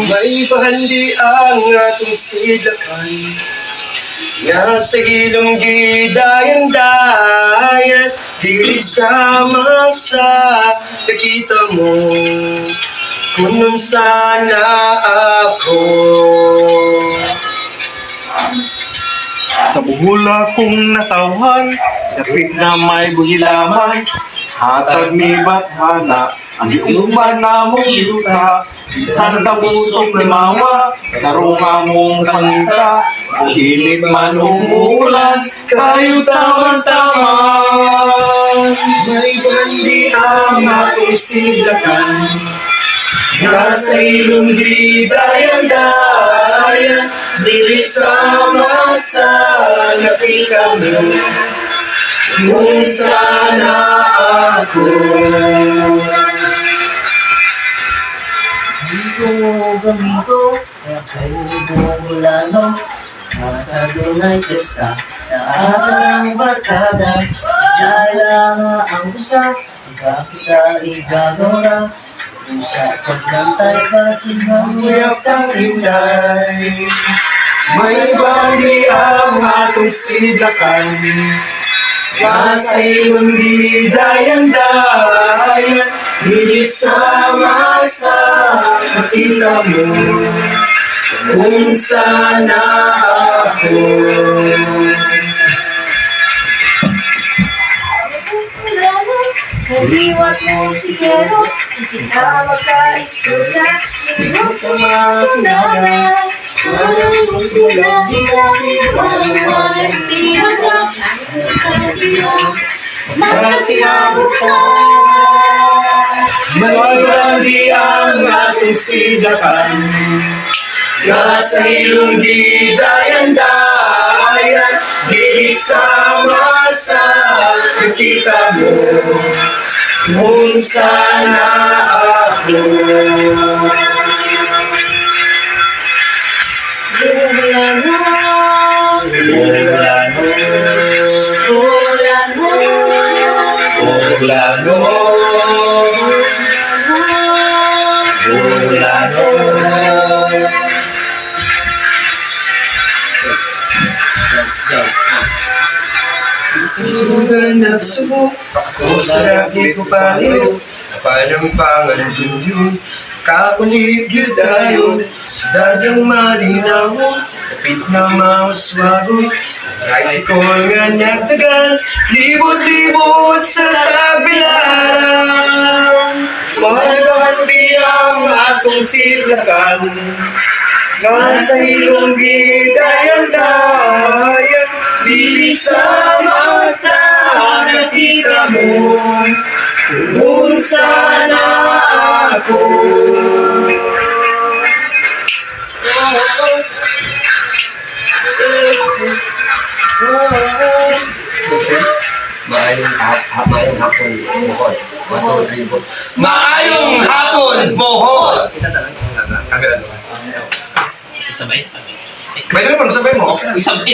May bahandi ang atong silakan nga sa ilong gidayan-dayan, dili sama sa nakita mo kunon sana ako. Sa buhula kong natawan, dapit na may buhilaman, hatag ni Bathana, ang iuman na mong yuta, sa pusok ni Mawa, narunga mong pangita, ang init man umuulan, kayo taman-tama. May bandi ang atong silakan nga sa ilong gidayan-dayan, dili sama sa nakita mo kung sana ako. Amigo, kaya kayo bumulano, nasa dunay pesta, sa ating barkada, dala nga ang usa, saka kita igagora, sa paglantay pa sinamuyap kang inday. May bandi ang atong silakan nga sa ilong gidayan-dayan, dili sama sa nakita mo kung sana ako. Kaliwat mo siguro, hindi ka magka-istorya, hindi ka makunara. Walang susulang hirapin, walang magandang ka, magkasinabot ka. May bandi ang atong silakan nga sa ilong gidayan-dayan, dili sama sa nakita mo kung sana ako. Suga nagsubok ako sa lagi ko paliw, panampangan yun kakulit yun dayon, dadyang malinaw, tapit na mauswago, tricycle nga nagtagan, libot-libot sa tagbilang. Mahalagan biyang atong silakan, nga sa ilong gidayan-dayan, Dili sama sa nakita mo kung sana ako. Maayong hapon, Bohol. 1, 2, 3, 4. Maayong hapon, Bohol! Kita na lang. Kamera doon. Isabay. May doon pa, sabay mo. Okay lang. Isabay.